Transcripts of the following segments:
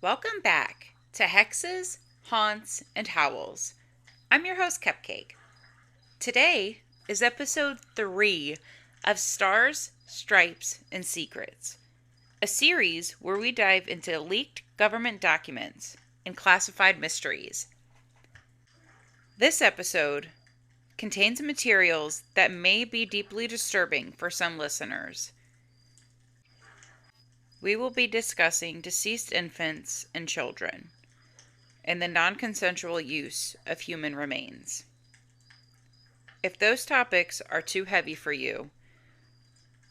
Welcome back to Hexes, Haunts, and Howls. I'm your host, Cupcake. Today is episode 3 of Stars, Stripes, and Secrets, a series where we dive into leaked government documents and classified mysteries. This episode contains materials that may be deeply disturbing for some listeners. We will be discussing deceased infants and children and the non-consensual use of human remains. If those topics are too heavy for you,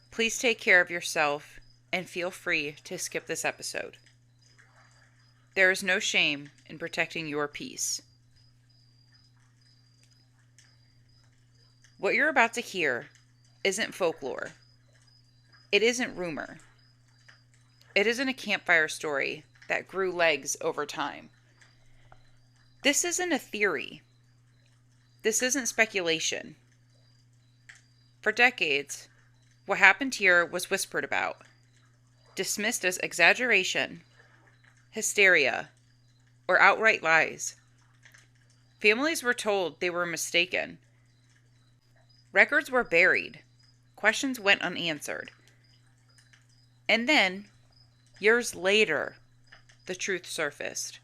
please take care of yourself and feel free to skip this episode. There is no shame in protecting your peace. What you're about to hear isn't folklore. It isn't rumor. It isn't a campfire story that grew legs over time. This isn't a theory. This isn't speculation. For decades, what happened here was whispered about, dismissed as exaggeration, hysteria, or outright lies. Families were told they were mistaken. Records were buried. Questions went unanswered. And then, years later, the truth surfaced.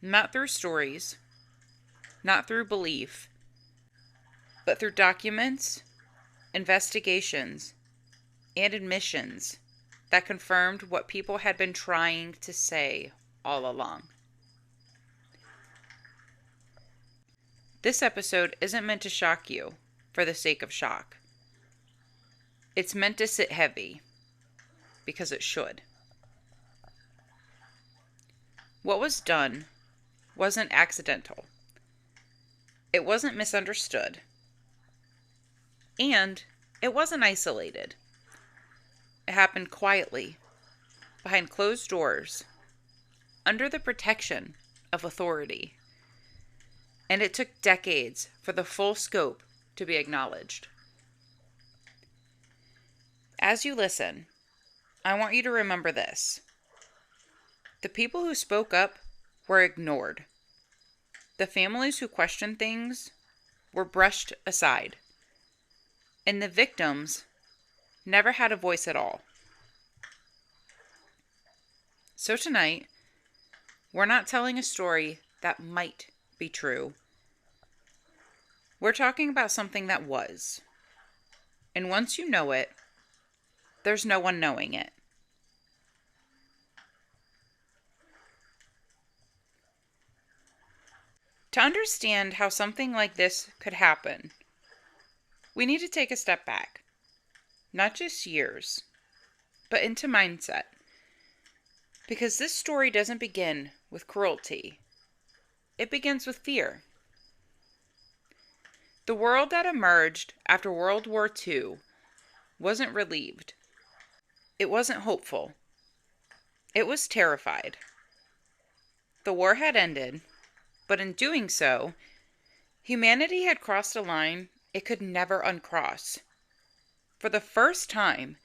Not through stories, not through belief, but through documents, investigations, and admissions that confirmed what people had been trying to say all along. This episode isn't meant to shock you for the sake of shock. It's meant to sit heavy, because it should. What was done wasn't accidental. It wasn't misunderstood. And it wasn't isolated. It happened quietly, behind closed doors, under the protection of authority. And it took decades for the full scope to be acknowledged. As you listen, I want you to remember this. The people who spoke up were ignored. The families who questioned things were brushed aside. And the victims never had a voice at all. So tonight, we're not telling a story that might be true. We're talking about something that was. And once you know it, there's no one knowing it. To understand how something like this could happen, we need to take a step back. Not just years, but into mindset. Because this story doesn't begin with cruelty. It begins with fear. The world that emerged after World War II wasn't relieved. It wasn't hopeful. It was terrified. The war had ended, but in doing so, humanity had crossed a line it could never uncross. For the first time,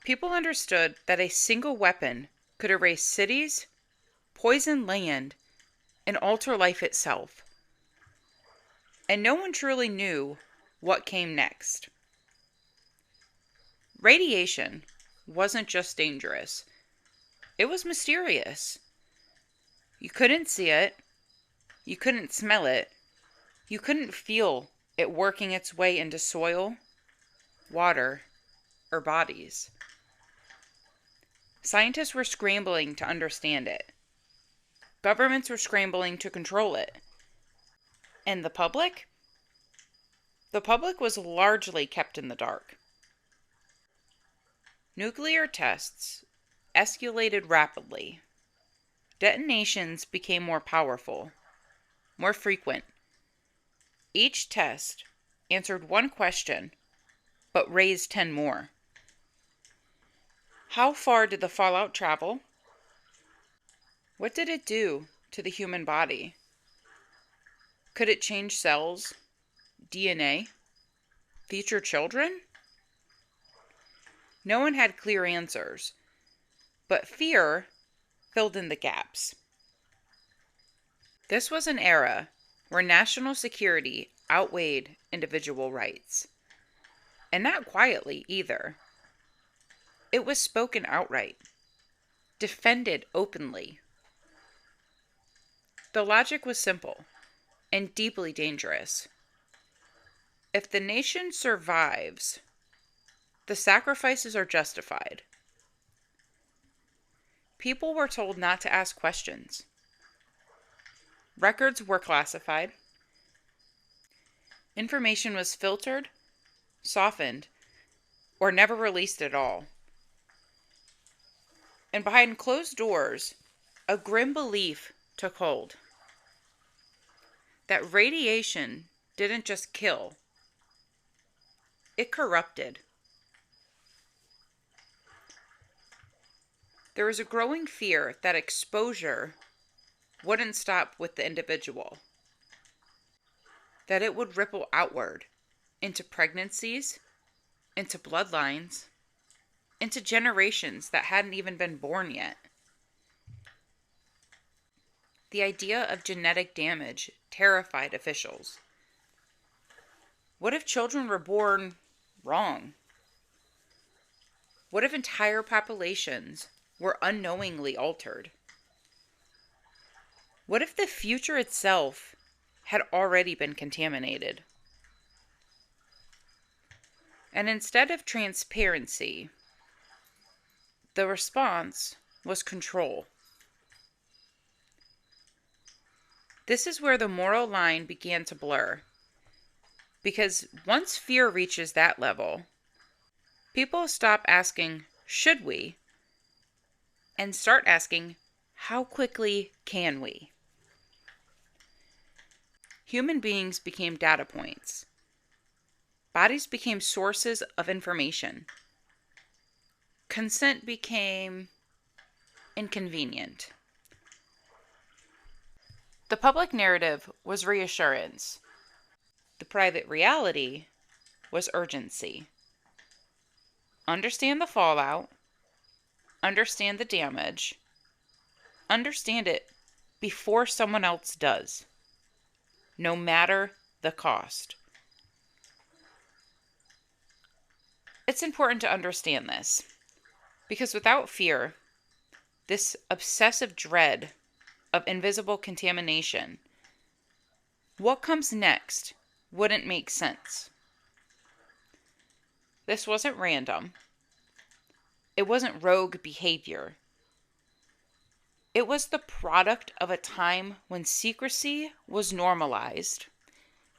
people understood that a single weapon could erase cities, poison land, and alter life itself. And no one truly knew what came next. Radiation wasn't just dangerous. It was mysterious. You couldn't see it. You couldn't smell it. You couldn't feel it working its way into soil, water, or bodies. Scientists were scrambling to understand it. Governments were scrambling to control it. And the public? The public was largely kept in the dark. Nuclear tests escalated rapidly. Detonations became more powerful, more frequent. Each test answered one question, but raised 10 more. How far did the fallout travel? What did it do to the human body? Could it change cells, DNA, future children? No one had clear answers, but fear filled in the gaps. This was an era where national security outweighed individual rights. And not quietly either. It was spoken outright, defended openly. The logic was simple and deeply dangerous. If the nation survives, the sacrifices are justified. People were told not to ask questions. Records were classified. Information was filtered, softened, or never released at all. And behind closed doors, a grim belief took hold that radiation didn't just kill, it corrupted. There was a growing fear that exposure wouldn't stop with the individual, that it would ripple outward into pregnancies, into bloodlines, into generations that hadn't even been born yet. The idea of genetic damage terrified officials. What if children were born wrong? What if entire populations were unknowingly altered? What if the future itself had already been contaminated? And instead of transparency, the response was control. This is where the moral line began to blur. Because once fear reaches that level, people stop asking, should we? And start asking, how quickly can we? Human beings became data points. Bodies became sources of information. Consent became inconvenient. The public narrative was reassurance. The private reality was urgency. Understand the fallout. Understand the damage. Understand it before someone else does, no matter the cost. It's important to understand this, because without fear, this obsessive dread of invisible contamination, what comes next wouldn't make sense. This wasn't random. It wasn't rogue behavior. It was the product of a time when secrecy was normalized,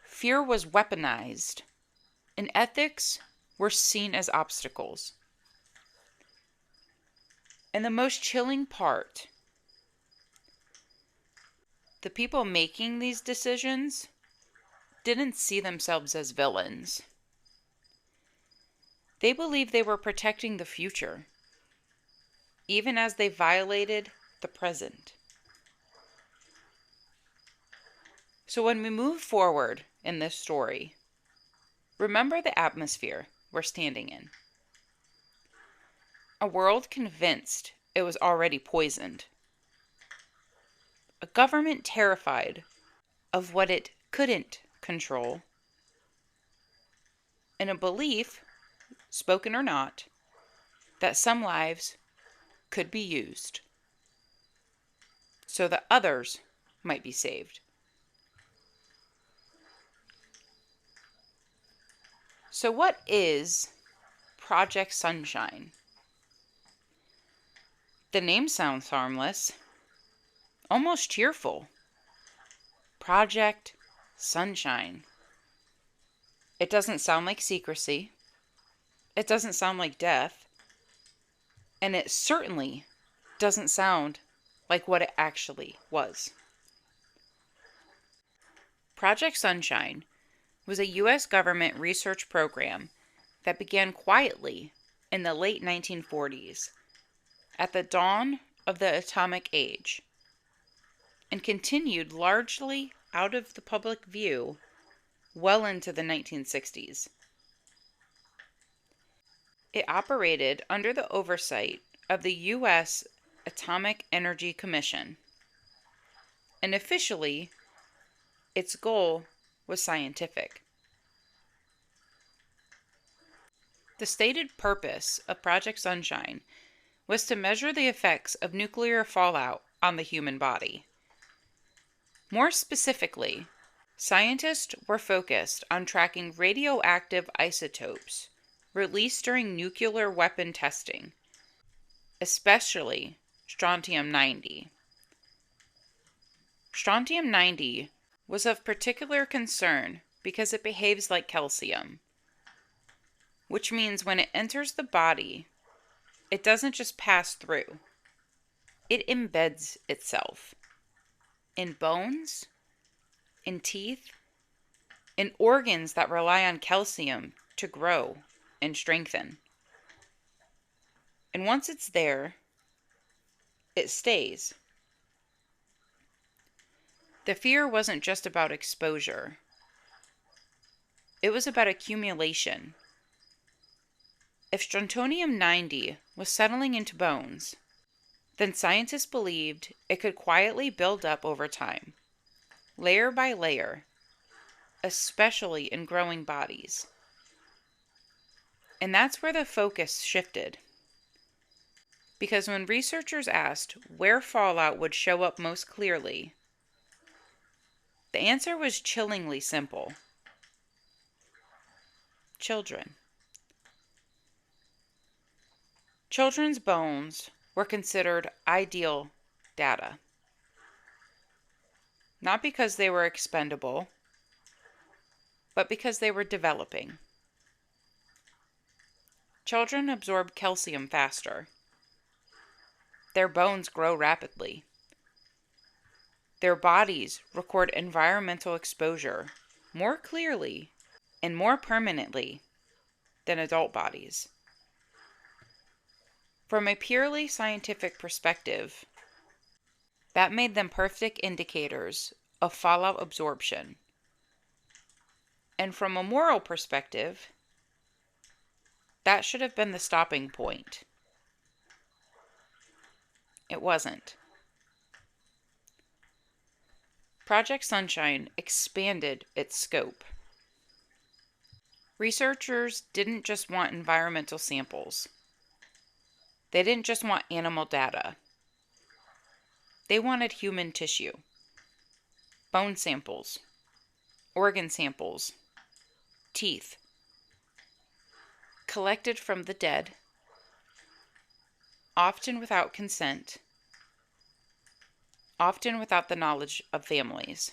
fear was weaponized, and ethics were seen as obstacles. And the most chilling part, the people making these decisions didn't see themselves as villains. They believed they were protecting the future, even as they violated the present. So when we move forward in this story, remember the atmosphere we're standing in. A world convinced it was already poisoned. A government terrified of what it couldn't control. And a belief, spoken or not, that some lives could be used so that others might be saved. So what is Project Sunshine? The name sounds harmless, almost cheerful. Project Sunshine. It doesn't sound like secrecy. It doesn't sound like death. And it certainly doesn't sound like what it actually was. Project Sunshine was a U.S. government research program that began quietly in the late 1940s, at the dawn of the atomic age, and continued largely out of the public view well into the 1960s. It operated under the oversight of the U.S. Atomic Energy Commission, and officially, its goal was scientific. The stated purpose of Project Sunshine was to measure the effects of nuclear fallout on the human body. More specifically, scientists were focused on tracking radioactive isotopes released during nuclear weapon testing, especially strontium-90. Strontium-90 was of particular concern because it behaves like calcium, which means when it enters the body, it doesn't just pass through. It embeds itself in bones, in teeth, in organs that rely on calcium to grow and strengthen. And once it's there, it stays. The fear wasn't just about exposure. It was about accumulation. If strontium-90 was settling into bones, then scientists believed it could quietly build up over time, layer by layer, especially in growing bodies. And that's where the focus shifted. Because when researchers asked where fallout would show up most clearly, the answer was chillingly simple: children. Children's bones were considered ideal data. Not because they were expendable, but because they were developing. Children absorb calcium faster. Their bones grow rapidly. Their bodies record environmental exposure more clearly and more permanently than adult bodies. From a purely scientific perspective, that made them perfect indicators of fallout absorption. And from a moral perspective, that should have been the stopping point. It wasn't. Project Sunshine expanded its scope. Researchers didn't just want environmental samples. They didn't just want animal data. They wanted human tissue, bone samples, organ samples, teeth, collected from the dead, often without consent, often without the knowledge of families,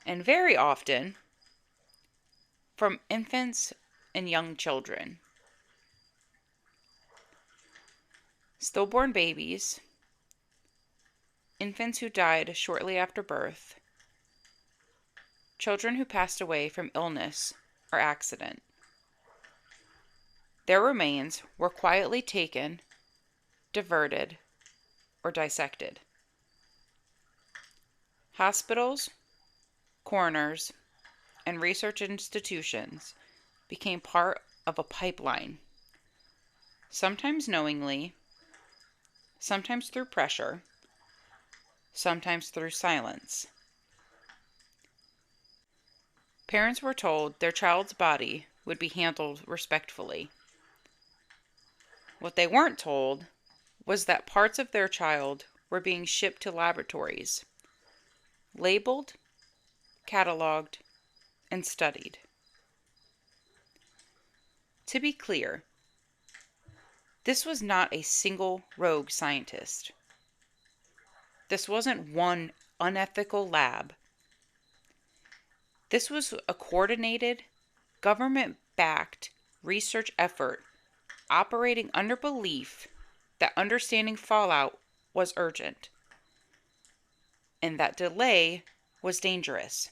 and very often from infants and young children. Stillborn babies, infants who died shortly after birth, children who passed away from illness or accident. Their remains were quietly taken, diverted, or dissected. Hospitals, coroners, and research institutions became part of a pipeline, sometimes knowingly, sometimes through pressure, sometimes through silence. Parents were told their child's body would be handled respectfully. What they weren't told was that parts of their child were being shipped to laboratories, labeled, cataloged, and studied. To be clear, this was not a single rogue scientist. This wasn't one unethical lab. This was a coordinated, government-backed research effort operating under belief that understanding fallout was urgent and that delay was dangerous.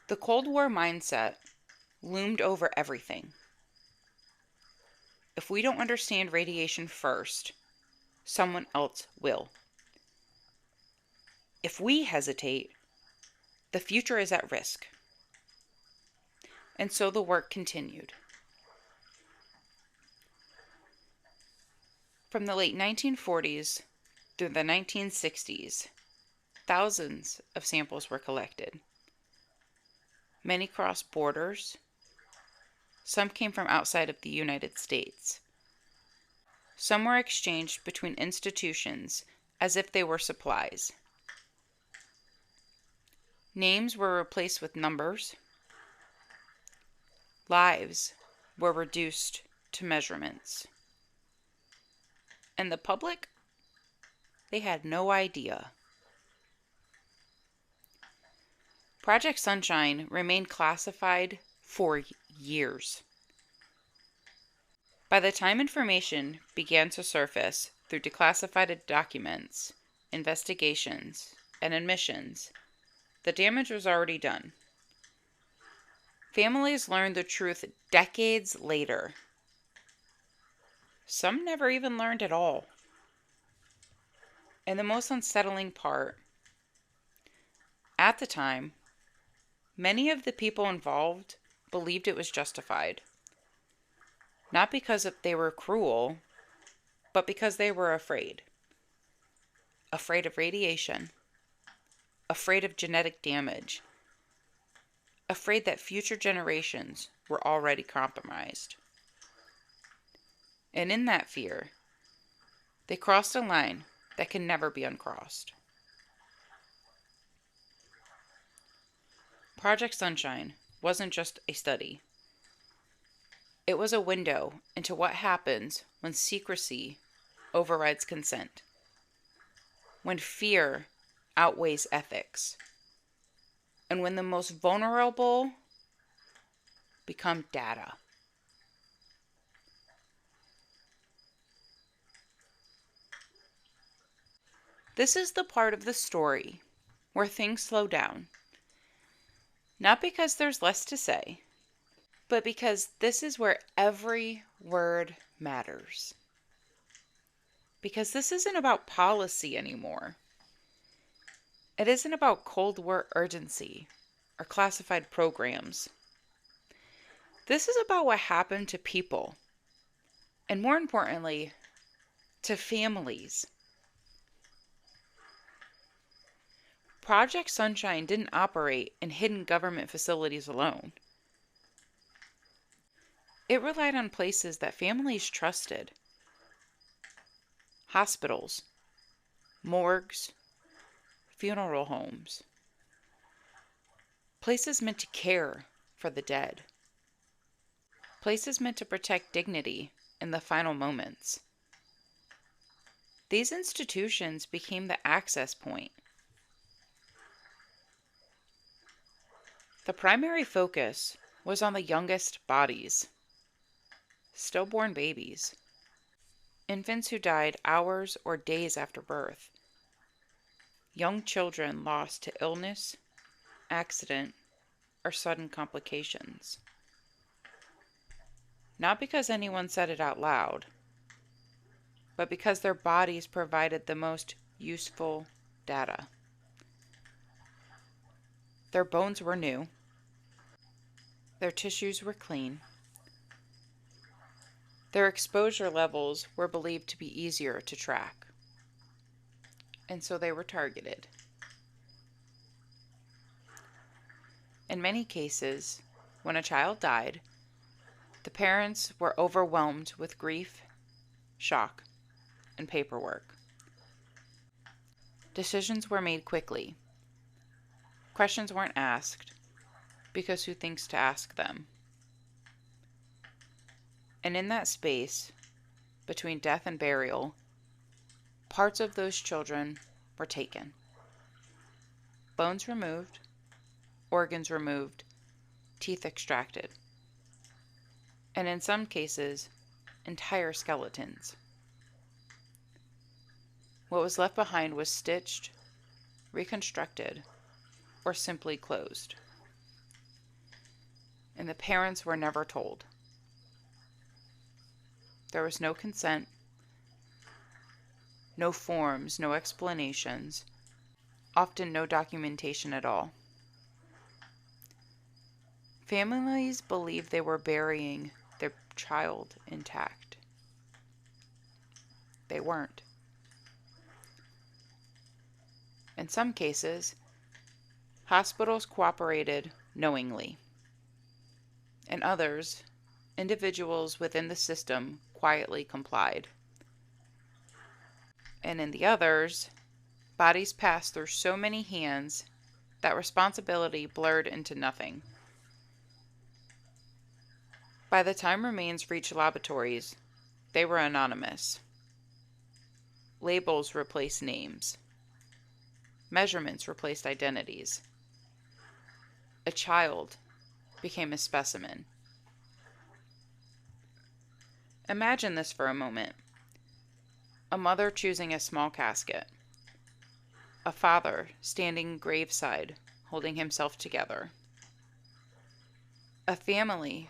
The Cold War mindset loomed over everything. If we don't understand radiation first, someone else will. If we hesitate, the future is at risk. And so the work continued. From the late 1940s through the 1960s, thousands of samples were collected. Many crossed borders. Some came from outside of the United States. Some were exchanged between institutions as if they were supplies. Names were replaced with numbers. Lives were reduced to measurements. And the public, they had no idea. Project Sunshine remained classified for years. By the time information began to surface through declassified documents, investigations, and admissions, the damage was already done. Families learned the truth decades later. Some never even learned at all. And the most unsettling part, at the time, many of the people involved believed it was justified. Not because they were cruel, but because they were afraid. Afraid of radiation. Afraid of genetic damage. Afraid that future generations were already compromised. And in that fear, they crossed a line that can never be uncrossed. Project Sunshine wasn't just a study. It was a window into what happens when secrecy overrides consent, when fear outweighs ethics, and when the most vulnerable become data. This is the part of the story where things slow down. Not because there's less to say, but because this is where every word matters. Because this isn't about policy anymore. It isn't about Cold War urgency or classified programs. This is about what happened to people, and more importantly, to families. Project Sunshine didn't operate in hidden government facilities alone. It relied on places that families trusted. Hospitals, morgues, funeral homes. Places meant to care for the dead. Places meant to protect dignity in the final moments. These institutions became the access point. The primary focus was on the youngest bodies, stillborn babies, infants who died hours or days after birth, young children lost to illness, accident, or sudden complications. Not because anyone said it out loud, but because their bodies provided the most useful data. Their bones were new. Their tissues were clean. Their exposure levels were believed to be easier to track. And so they were targeted. In many cases, when a child died, the parents were overwhelmed with grief, shock, and paperwork. Decisions were made quickly. Questions weren't asked, because who thinks to ask them? And in that space, between death and burial, parts of those children were taken. Bones removed, organs removed, teeth extracted, and in some cases, entire skeletons. What was left behind was stitched, reconstructed, or simply closed. And the parents were never told. There was no consent, no forms, no explanations, often no documentation at all. Families believed they were burying their child intact. they weren't. In some cases, hospitals cooperated knowingly. In others, individuals within the system quietly complied. And in the others, bodies passed through so many hands that responsibility blurred into nothing. By the time remains reached laboratories, they were anonymous. Labels replaced names. Measurements replaced identities. A child became a specimen. Imagine this for a moment. A mother choosing a small casket. A father standing graveside, holding himself together. A family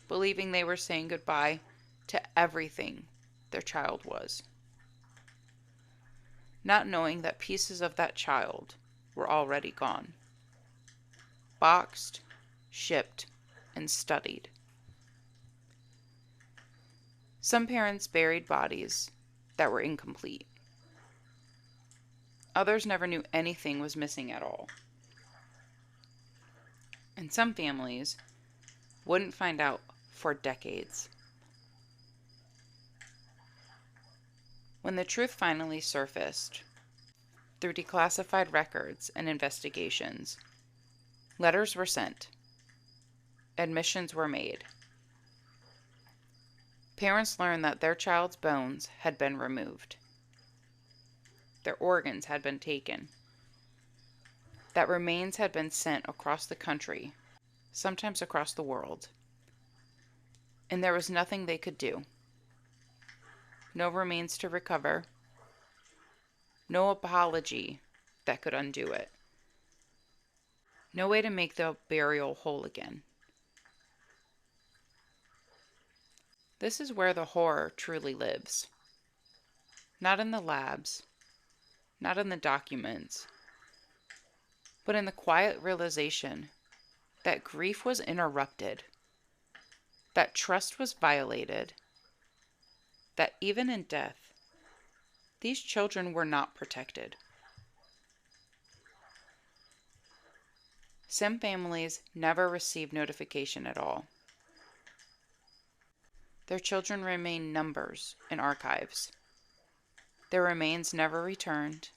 believing they were saying goodbye to everything their child was, not knowing that pieces of that child were already gone, boxed, shipped, and studied. Some parents buried bodies that were incomplete. Others never knew anything was missing at all. And some families wouldn't find out for decades. When the truth finally surfaced, through declassified records and investigations, letters were sent, admissions were made. Parents learned that their child's bones had been removed. Their organs had been taken. That remains had been sent across the country, sometimes across the world. And there was nothing they could do. No remains to recover. No apology that could undo it. No way to make the burial whole again. This is where the horror truly lives. Not in the labs, not in the documents, but in the quiet realization that grief was interrupted, that trust was violated, that even in death, these children were not protected. Some families never received notification at all. Their children remain numbers in archives. Their remains never returned.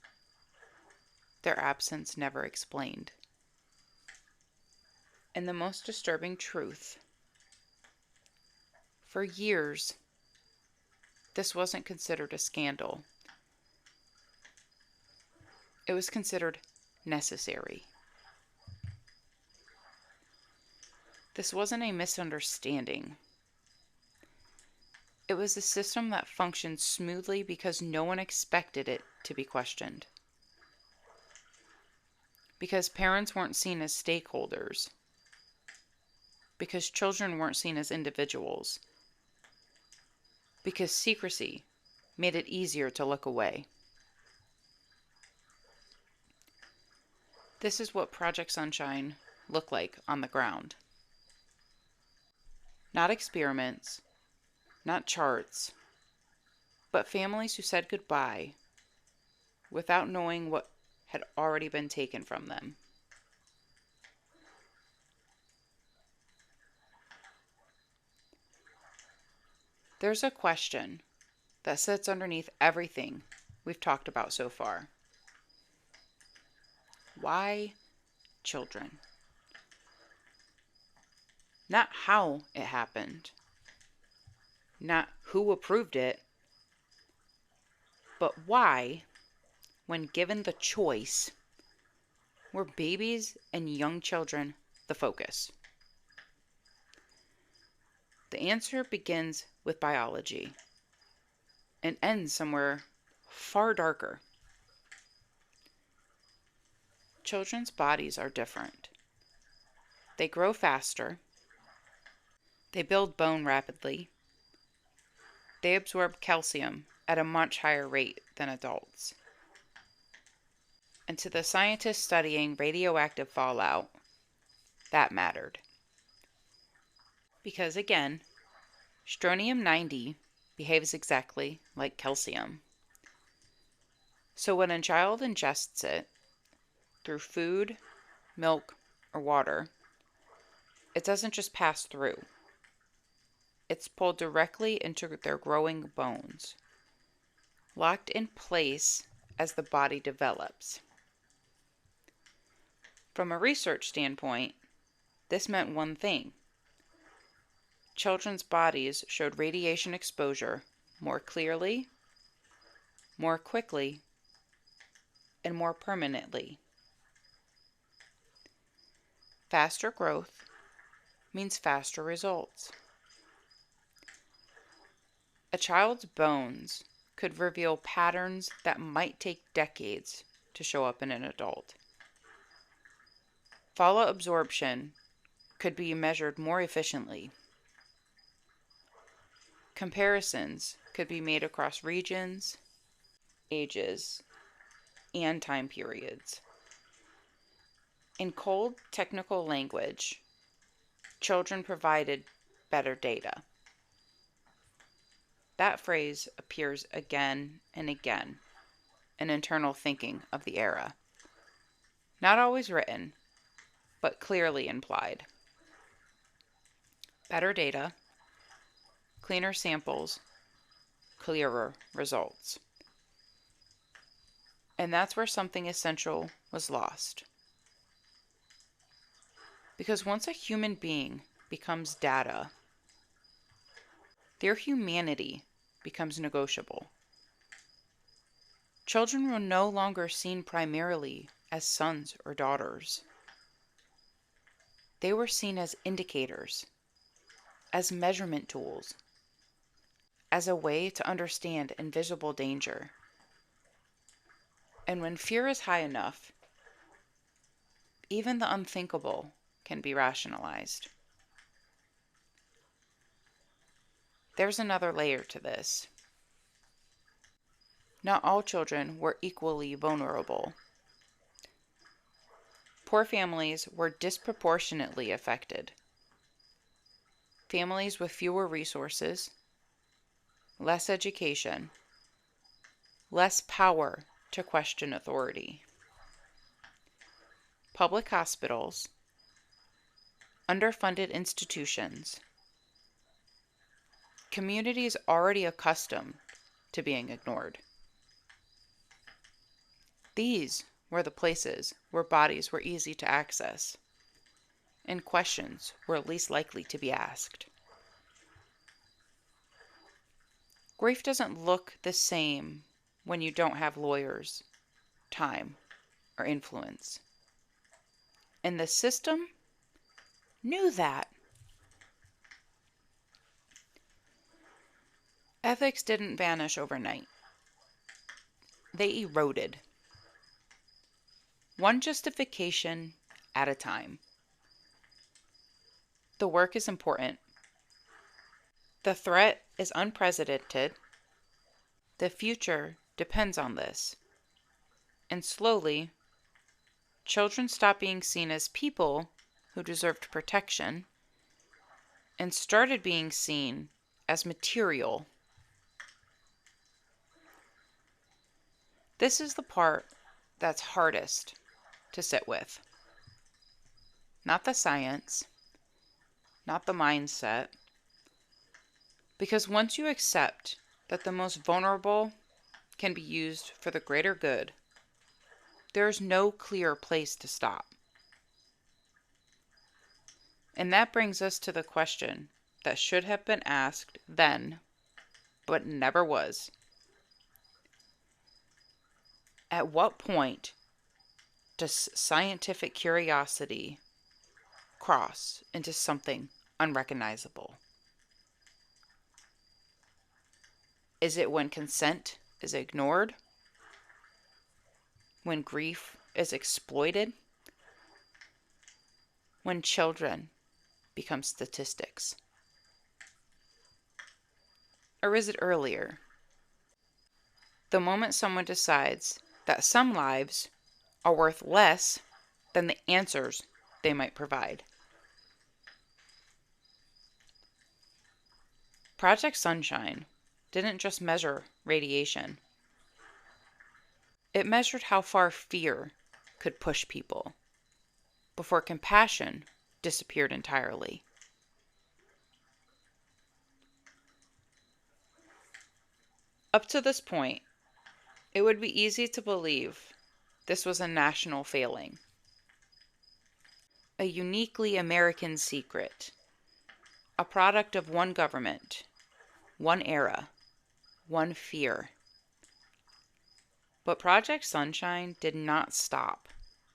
Their absence never explained. And the most disturbing truth, for years, this wasn't considered a scandal. It was considered necessary. This wasn't a misunderstanding. It was a system that functioned smoothly because no one expected it to be questioned. Because parents weren't seen as stakeholders. Because children weren't seen as individuals. Because secrecy made it easier to look away. This is what Project Sunshine looked like on the ground. Not experiments, not charts, but families who said goodbye without knowing what had already been taken from them. There's a question that sits underneath everything we've talked about so far. Why children? Not how it happened, not who approved it, but why, when given the choice, were babies and young children the focus? The answer begins with biology and ends somewhere far darker. Children's bodies are different. They grow faster. They build bone rapidly. They absorb calcium at a much higher rate than adults. And to the scientists studying radioactive fallout, that mattered. Because again, strontium-90 behaves exactly like calcium. So when a child ingests it through food, milk, or water, it doesn't just pass through. It's pulled directly into their growing bones, locked in place as the body develops. From a research standpoint, this meant one thing. Children's bodies showed radiation exposure more clearly, more quickly, and more permanently. Faster growth means faster results. A child's bones could reveal patterns that might take decades to show up in an adult. Follow absorption could be measured more efficiently. Comparisons could be made across regions, ages, and time periods. In cold technical language, children provided better data. That phrase appears again and again in internal thinking of the era. Not always written, but clearly implied. Better data, cleaner samples, clearer results. And that's where something essential was lost. Because once a human being becomes data, their humanity becomes negotiable. Children were no longer seen primarily as sons or daughters. They were seen as indicators, as measurement tools, as a way to understand invisible danger. And when fear is high enough, even the unthinkable can be rationalized. There's another layer to this. Not all children were equally vulnerable. Poor families were disproportionately affected. Families with fewer resources, less education, less power to question authority. Public hospitals, underfunded institutions, communities already accustomed to being ignored. These were the places where bodies were easy to access and questions were least likely to be asked. Grief doesn't look the same when you don't have lawyers, time, or influence. And the system knew that. Ethics didn't vanish overnight. They eroded. One justification at a time. The work is important. The threat is unprecedented. The future depends on this. And slowly, children stopped being seen as people who deserved protection and started being seen as material. This is the part that's hardest to sit with. Not the science, not the mindset. Because once you accept that the most vulnerable can be used for the greater good, there is no clear place to stop. And that brings us to the question that should have been asked then, but never was. At what point does scientific curiosity cross into something unrecognizable? Is it when consent is ignored? When grief is exploited? When children become statistics? Or is it earlier? The moment someone decides that some lives are worth less than the answers they might provide. Project Sunshine didn't just measure radiation. It measured how far fear could push people before compassion disappeared entirely. Up to this point, it would be easy to believe this was a national failing, a uniquely American secret, a product of one government, one era, one fear. But Project Sunshine did not stop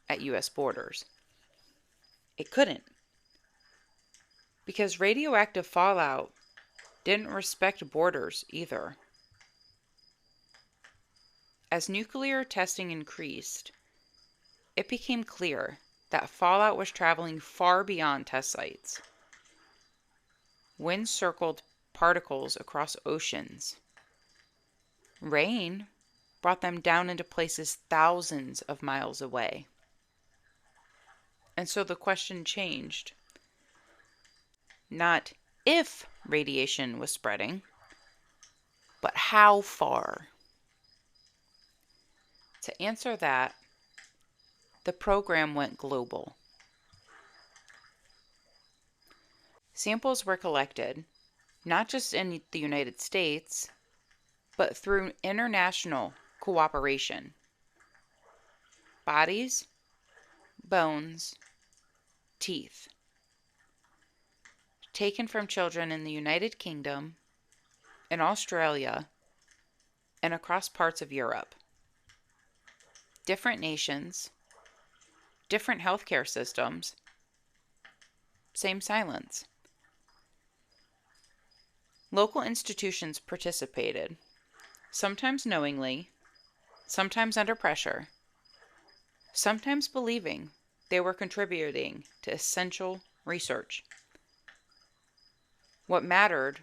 at US borders. It couldn't, because radioactive fallout didn't respect borders either. As nuclear testing increased, it became clear that fallout was traveling far beyond test sites. Wind circled particles across oceans. Rain brought them down into places thousands of miles away. And so the question changed. Not if radiation was spreading, but how far. To answer that, the program went global. Samples were collected, not just in the United States, but through international cooperation. Bodies, bones, teeth, taken from children in the United Kingdom, in Australia, and across parts of Europe. Different nations, different healthcare systems, same silence. Local institutions participated, sometimes knowingly, sometimes under pressure, sometimes believing they were contributing to essential research. What mattered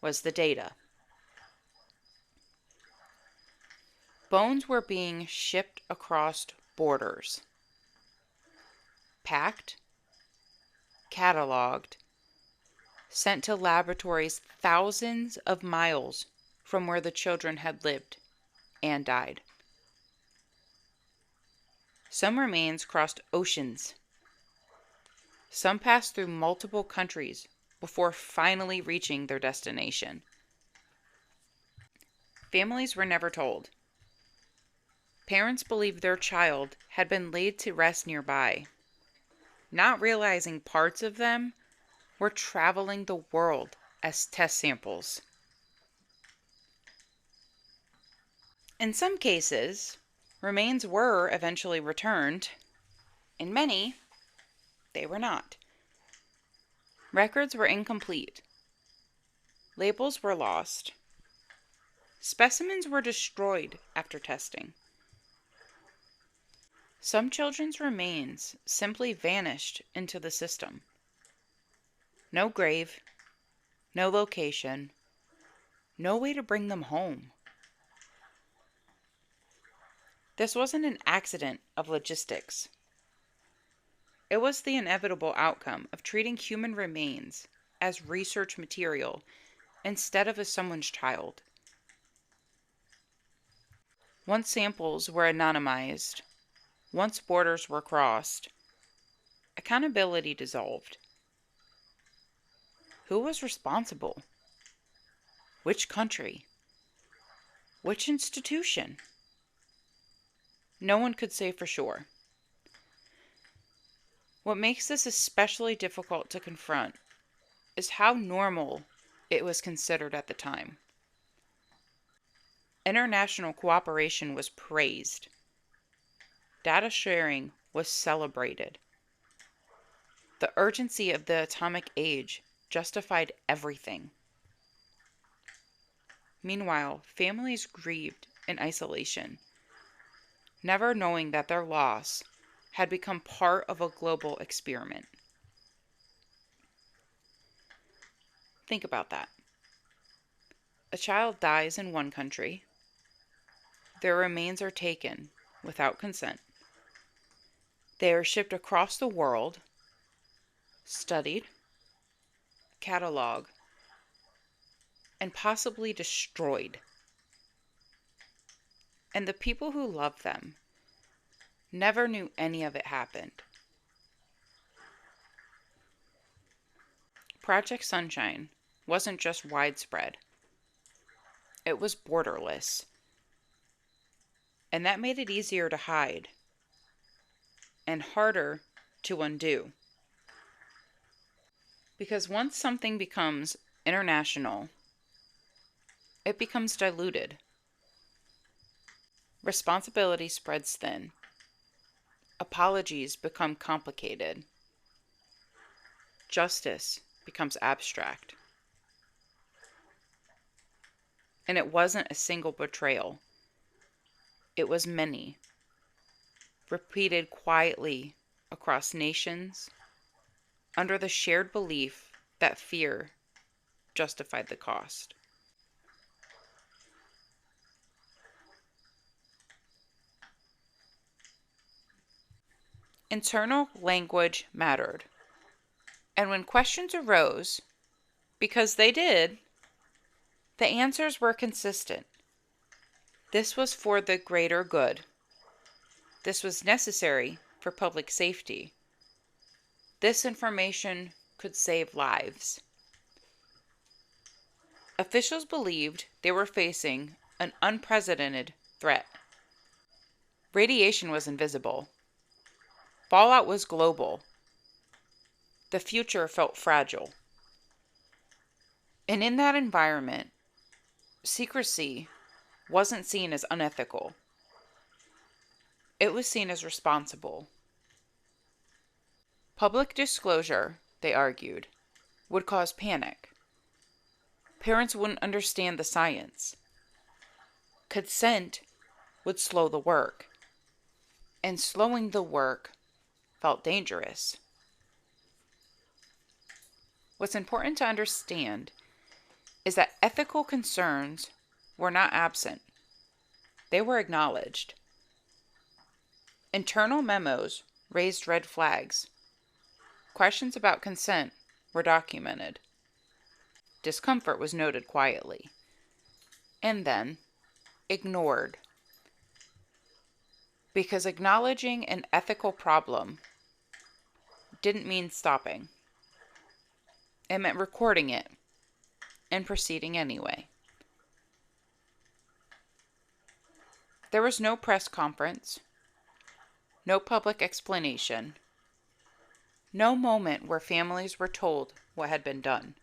was the data. Bones were being shipped across borders, packed, cataloged, sent to laboratories thousands of miles from where the children had lived and died. Some remains crossed oceans. Some passed through multiple countries before finally reaching their destination. Families were never told. Parents believed their child had been laid to rest nearby, not realizing parts of them were traveling the world as test samples. In some cases, remains were eventually returned. In many, they were not. Records were incomplete. Labels were lost. Specimens were destroyed after testing. Some children's remains simply vanished into the system. No grave, no location, no way to bring them home. This wasn't an accident of logistics. It was the inevitable outcome of treating human remains as research material instead of as someone's child. Once samples were anonymized, once borders were crossed, accountability dissolved. Who was responsible? Which country? Which institution? No one could say for sure. What makes this especially difficult to confront is how normal it was considered at the time. International cooperation was praised. Data sharing was celebrated. The urgency of the atomic age justified everything. Meanwhile, families grieved in isolation, never knowing that their loss had become part of a global experiment. Think about that. A child dies in one country. Their remains are taken without consent. They are shipped across the world, studied, cataloged, and possibly destroyed. And the people who loved them never knew any of it happened. Project Sunshine wasn't just widespread, it was borderless. And that made it easier to hide and harder to undo. Because once something becomes international, it becomes diluted. Responsibility spreads thin. Apologies become complicated. Justice becomes abstract. And it wasn't a single betrayal. It was many, repeated quietly across nations, under the shared belief that fear justified the cost. Internal language mattered. And when questions arose, because they did, the answers were consistent. This was for the greater good. This was necessary for public safety. This information could save lives. Officials believed they were facing an unprecedented threat. Radiation was invisible. Fallout was global. The future felt fragile. And in that environment, secrecy wasn't seen as unethical. It was seen as responsible. Public disclosure, they argued, would cause panic. Parents wouldn't understand the science. Consent would slow the work. And slowing the work felt dangerous. What's important to understand is that ethical concerns were not absent. They were acknowledged. Internal memos raised red flags. Questions about consent were documented. Discomfort was noted quietly. And then ignored. Because acknowledging an ethical problem didn't mean stopping. It meant recording it and proceeding anyway. There was no press conference, no public explanation, no moment where families were told what had been done.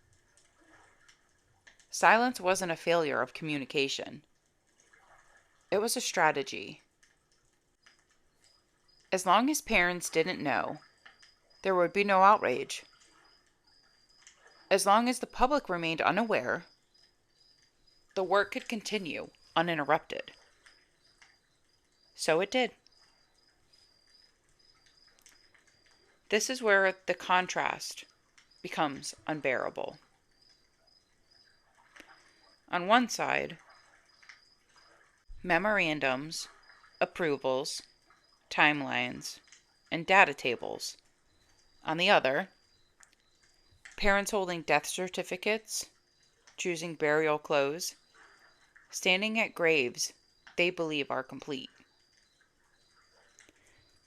Silence wasn't a failure of communication. It was a strategy. As long as parents didn't know, there would be no outrage. As long as the public remained unaware, the work could continue uninterrupted. So it did. This is where the contrast becomes unbearable. On one side, memorandums, approvals, timelines, and data tables. On the other, parents holding death certificates, choosing burial clothes, standing at graves they believe are complete.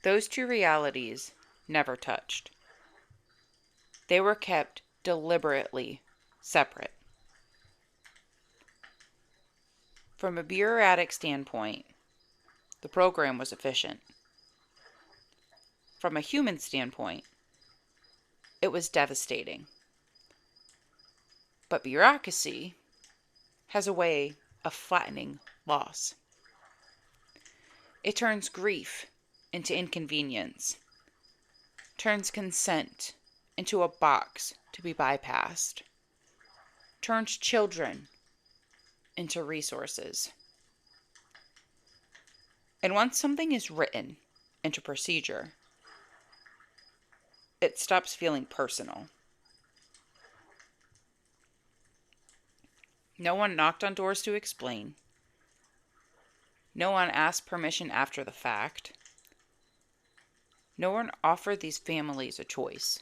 Those two realities never touched. They were kept deliberately separate. From a bureaucratic standpoint, the program was efficient. From a human standpoint, it was devastating. But bureaucracy has a way of flattening loss. It turns grief into inconvenience, turns consent into a box to be bypassed, turns children into resources. And once something is written into procedure, it stops feeling personal. No one knocked on doors to explain. No one asked permission after the fact. No one offered these families a choice.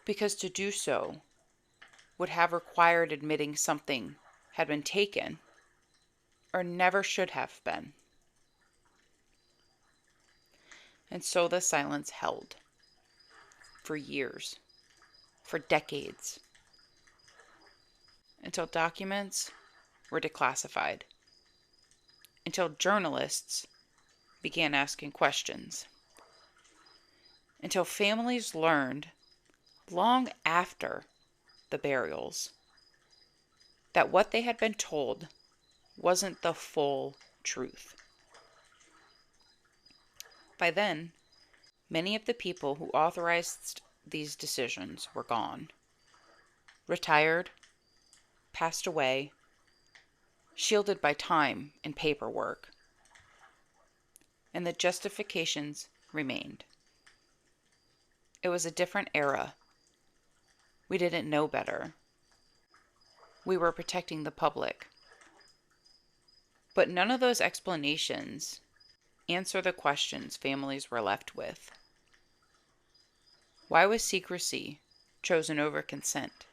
Because to do so would have required admitting something had been taken or never should have been. And so the silence held for years, for decades, until documents were declassified, until journalists began asking questions, until families learned, long after the burials, that what they had been told wasn't the full truth. By then, many of the people who authorized these decisions were gone, retired, passed away, shielded by time and paperwork, and the justifications remained. It was a different era. We didn't know better. We were protecting the public. But none of those explanations answer the questions families were left with. Why was secrecy chosen over consent?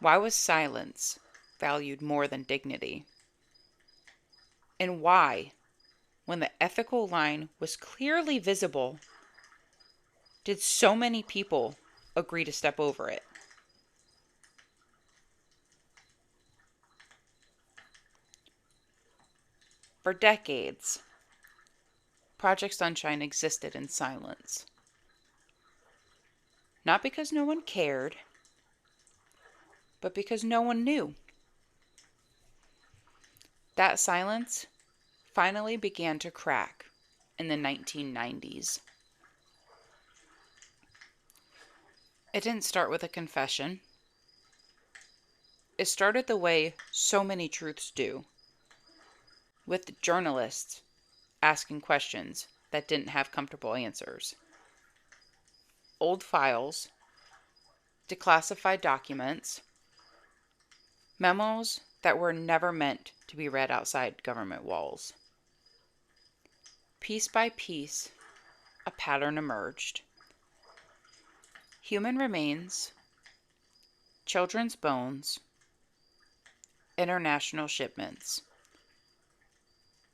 Why was silence valued more than dignity? And why, when the ethical line was clearly visible, did so many people agree to step over it? For decades, Project Sunshine existed in silence. Not because no one cared, but because no one knew. That silence finally began to crack in the 1990s. It didn't start with a confession. It started the way so many truths do, with journalists asking questions that didn't have comfortable answers. Old files, declassified documents, memos that were never meant to be read outside government walls. Piece by piece, a pattern emerged. Human remains, children's bones, international shipments,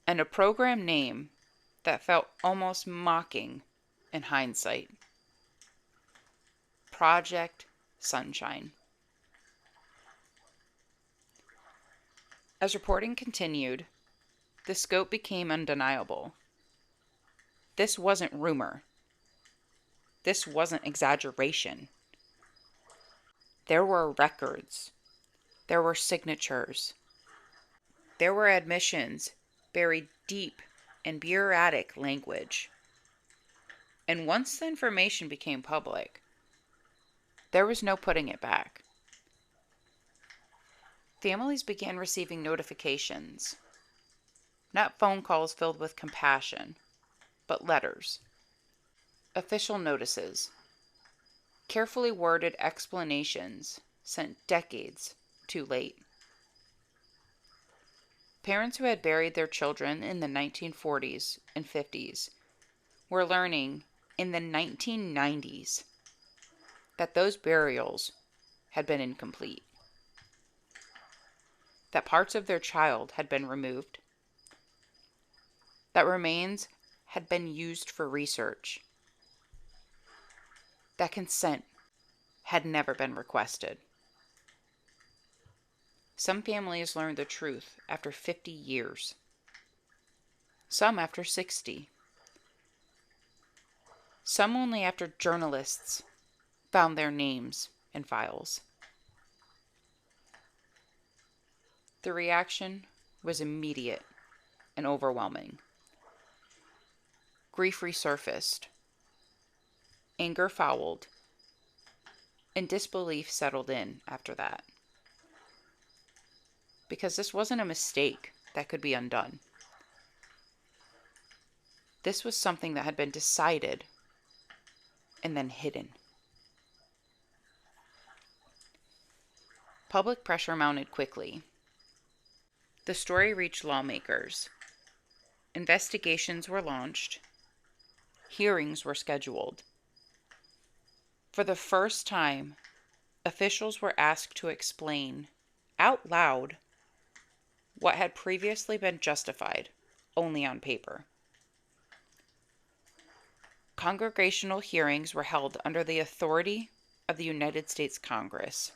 and a program name that felt almost mocking in hindsight. Project Sunshine. As reporting continued, the scope became undeniable. This wasn't rumor. This wasn't exaggeration. There were records. There were signatures. There were admissions buried deep in bureaucratic language. And once the information became public, there was no putting it back. Families began receiving notifications, not phone calls filled with compassion, but letters, official notices, carefully worded explanations sent decades too late. Parents who had buried their children in the 1940s and 50s were learning in the 1990s that those burials had been incomplete, that parts of their child had been removed, that remains had been used for research, that consent had never been requested. Some families learned the truth after 50 years, some after 60, some only after journalists found their names in files. The reaction was immediate and overwhelming. Grief resurfaced, anger fouled, and disbelief settled in after that. Because this wasn't a mistake that could be undone. This was something that had been decided and then hidden. Public pressure mounted quickly. The story reached lawmakers. Investigations were launched. Hearings were scheduled. For the first time, officials were asked to explain out loud what had previously been justified only on paper. Congressional hearings were held under the authority of the United States Congress.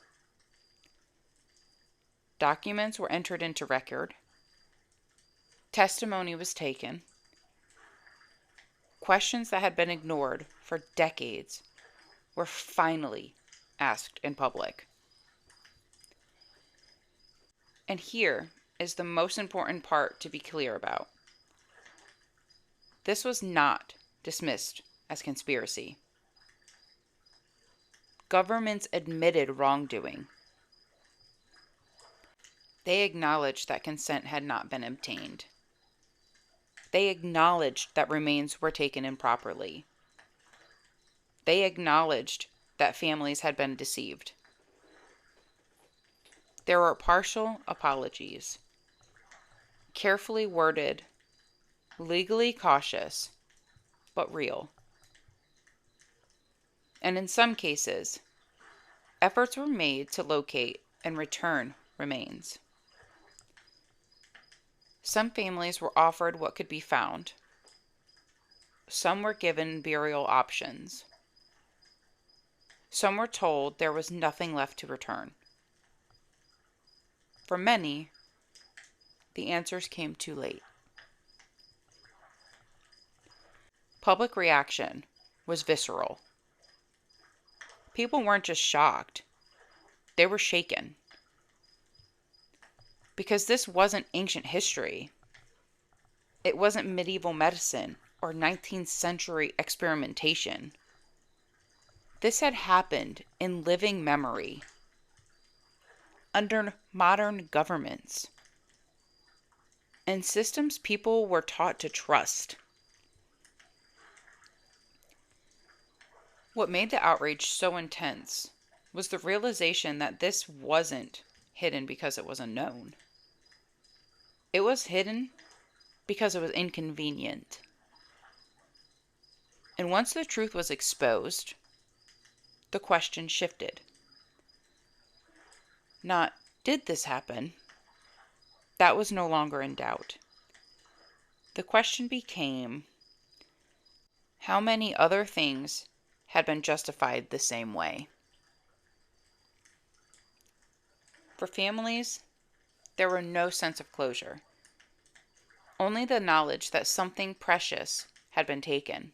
Documents were entered into record. Testimony was taken. Questions that had been ignored for decades were finally asked in public. And here is the most important part to be clear about. This was not dismissed as conspiracy. Governments admitted wrongdoing. They acknowledged that consent had not been obtained. They acknowledged that remains were taken improperly. They acknowledged that families had been deceived. There were partial apologies, carefully worded, legally cautious, but real. And in some cases, efforts were made to locate and return remains. Some families were offered what could be found. Some were given burial options. Some were told there was nothing left to return. For many, the answers came too late. Public reaction was visceral. People weren't just shocked, they were shaken. Because this wasn't ancient history. It wasn't medieval medicine or 19th century experimentation. This had happened in living memory, under modern governments, and systems people were taught to trust. What made the outrage so intense was the realization that this wasn't hidden because it was unknown. It was hidden because it was inconvenient. And once the truth was exposed, the question shifted. Not, did this happen? That was no longer in doubt. The question became, how many other things had been justified the same way? For families, there were no sense of closure. Only the knowledge that something precious had been taken,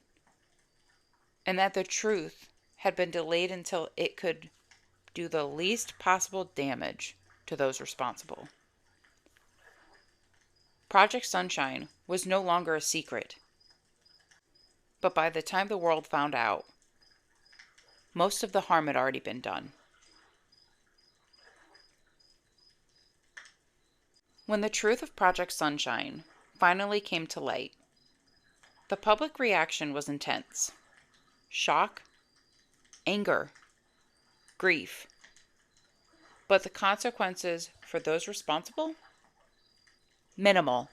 and that the truth had been delayed until it could do the least possible damage to those responsible. Project Sunshine was no longer a secret. But by the time the world found out, most of the harm had already been done. When the truth of Project Sunshine finally came to light, the public reaction was intense. Shock, anger, grief. But the consequences for those responsible? Minimal.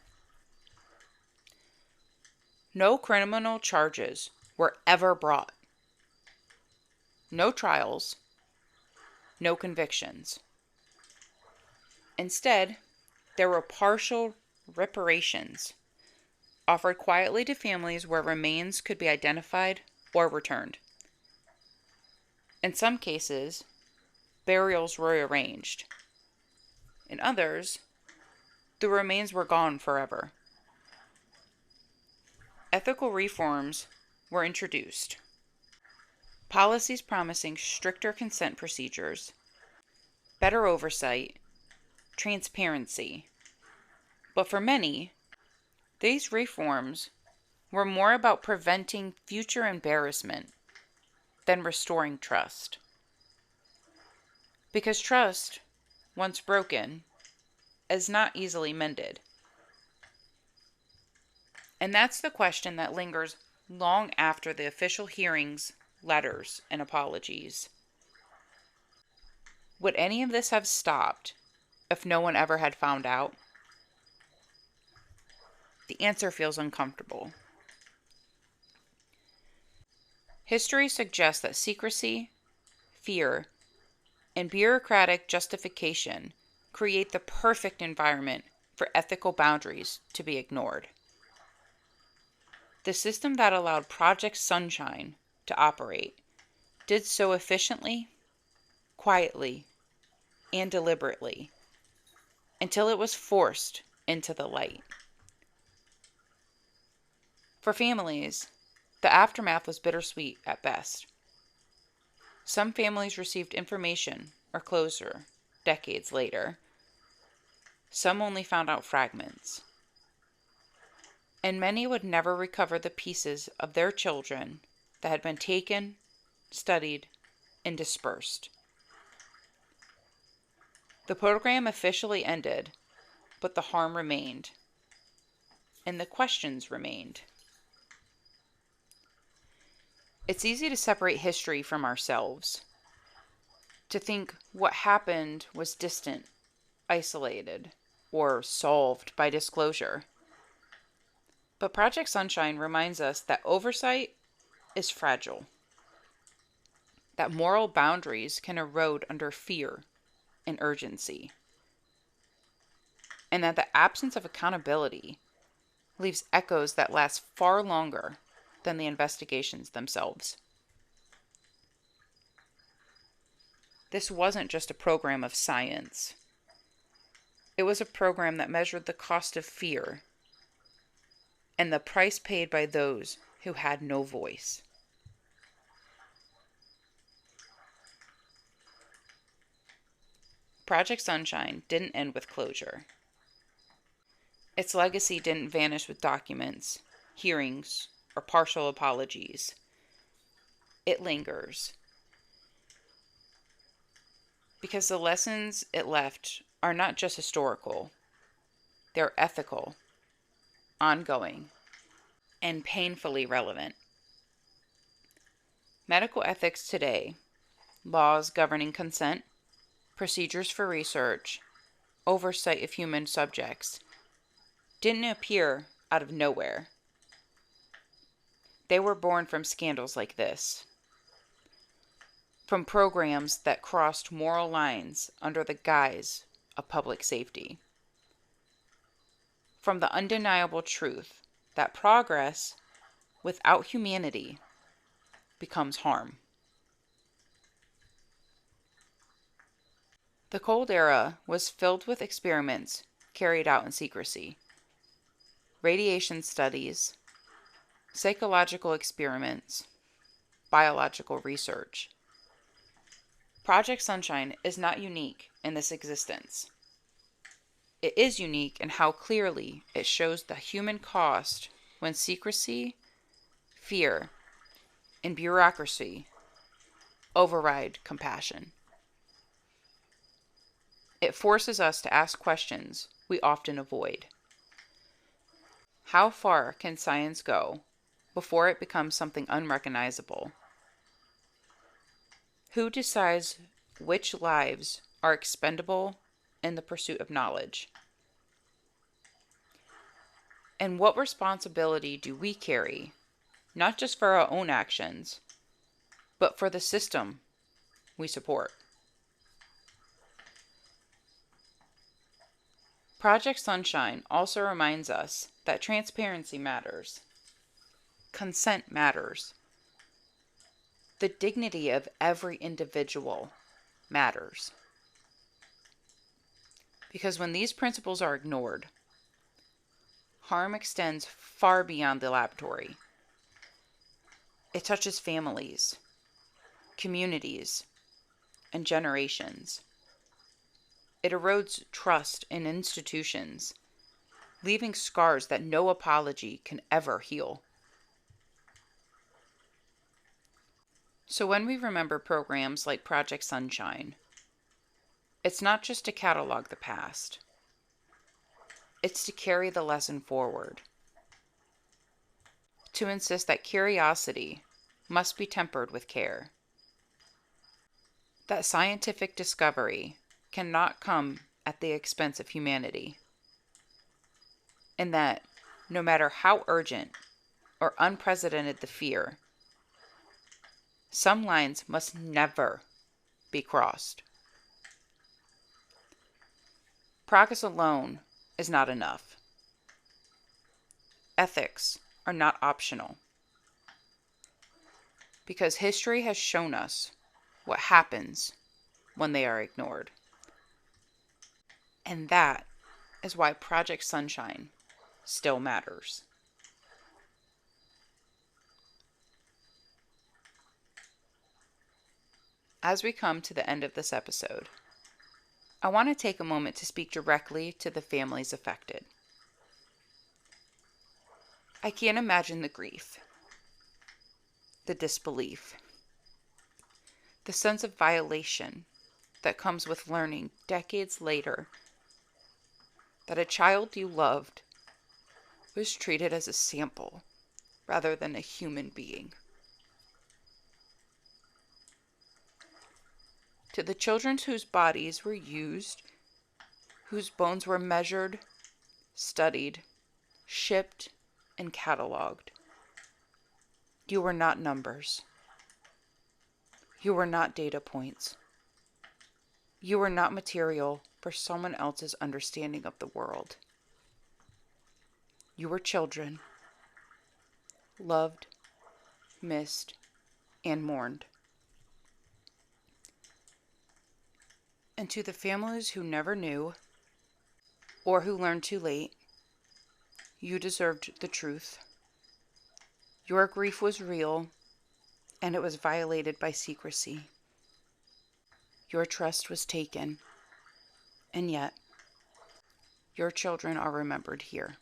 No criminal charges were ever brought. No trials. No convictions. Instead, there were partial reparations offered quietly to families where remains could be identified or returned. In some cases, burials were arranged. In others, the remains were gone forever. Ethical reforms were introduced. Policies promising stricter consent procedures, better oversight, transparency. But for many, these reforms were more about preventing future embarrassment than restoring trust. Because trust, once broken, is not easily mended. And that's the question that lingers long after the official hearings, letters, and apologies. Would any of this have stopped if no one ever had found out? The answer feels uncomfortable. History suggests that secrecy, fear, and bureaucratic justification create the perfect environment for ethical boundaries to be ignored. The system that allowed Project Sunshine to operate did so efficiently, quietly, and deliberately until it was forced into the light. For families, the aftermath was bittersweet at best. Some families received information or closure decades later. Some only found out fragments. And many would never recover the pieces of their children that had been taken, studied, and dispersed. The program officially ended, but the harm remained, and the questions remained. It's easy to separate history from ourselves, to think what happened was distant, isolated, or solved by disclosure. But Project Sunshine reminds us that oversight is fragile, that moral boundaries can erode under fear and urgency, and that the absence of accountability leaves echoes that last far longer than the investigations themselves. This wasn't just a program of science. It was a program that measured the cost of fear and the price paid by those who had no voice. Project Sunshine didn't end with closure. Its legacy didn't vanish with documents, hearings, or partial apologies. It lingers. Because the lessons it left are not just historical, they're ethical, ongoing, and painfully relevant. Medical ethics today, laws governing consent, procedures for research, oversight of human subjects, didn't appear out of nowhere. They were born from scandals like this, from programs that crossed moral lines under the guise of public safety, from the undeniable truth that progress without humanity becomes harm. The Cold Era was filled with experiments carried out in secrecy, radiation studies, psychological experiments, biological research. Project Sunshine is not unique in this existence. It is unique in how clearly it shows the human cost when secrecy, fear, and bureaucracy override compassion. It forces us to ask questions we often avoid. How far can science go before it becomes something unrecognizable? Who decides which lives are expendable in the pursuit of knowledge? And what responsibility do we carry, not just for our own actions, but for the system we support? Project Sunshine also reminds us that transparency matters. Consent matters. The dignity of every individual matters. Because when these principles are ignored, harm extends far beyond the laboratory. It touches families, communities, and generations. It erodes trust in institutions, leaving scars that no apology can ever heal. So when we remember programs like Project Sunshine, it's not just to catalog the past. It's to carry the lesson forward. To insist that curiosity must be tempered with care. That scientific discovery cannot come at the expense of humanity. And that, no matter how urgent or unprecedented the fear, some lines must never be crossed. Progress alone is not enough. Ethics are not optional, because history has shown us what happens when they are ignored. And that is why Project Sunshine still matters. As we come to the end of this episode, I want to take a moment to speak directly to the families affected. I can't imagine the grief, the disbelief, the sense of violation that comes with learning decades later that a child you loved was treated as a sample rather than a human being. To the children whose bodies were used, whose bones were measured, studied, shipped, and cataloged, you were not numbers. You were not data points. You were not material for someone else's understanding of the world. You were children, loved, missed, and mourned. And to the families who never knew, or who learned too late, you deserved the truth. Your grief was real, and it was violated by secrecy. Your trust was taken, and yet, your children are remembered here.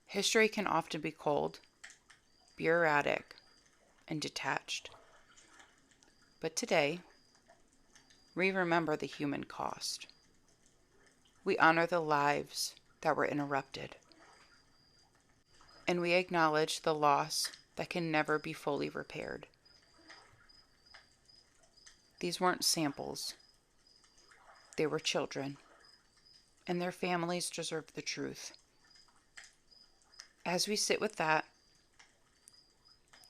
History can often be cold, bureaucratic, and detached. But today, we remember the human cost. We honor the lives that were interrupted. And we acknowledge the loss that can never be fully repaired. These weren't samples. They were children. And their families deserve the truth. As we sit with that,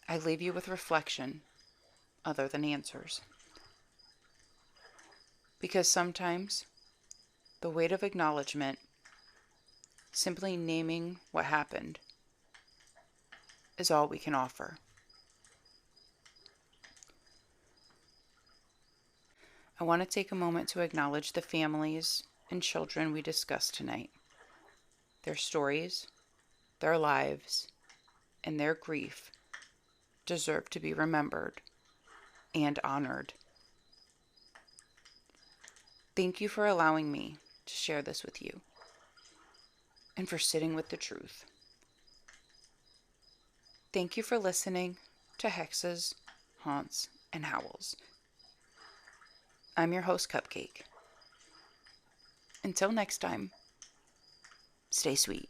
I leave you with reflection other than answers. Because sometimes the weight of acknowledgement, simply naming what happened, is all we can offer. I want to take a moment to acknowledge the families and children we discussed tonight. Their stories, their lives, and their grief deserve to be remembered and honored. Thank you for allowing me to share this with you and for sitting with the truth. Thank you for listening to Hexes, Haunts, and Howls. I'm your host, Cupcake. Until next time, stay sweet.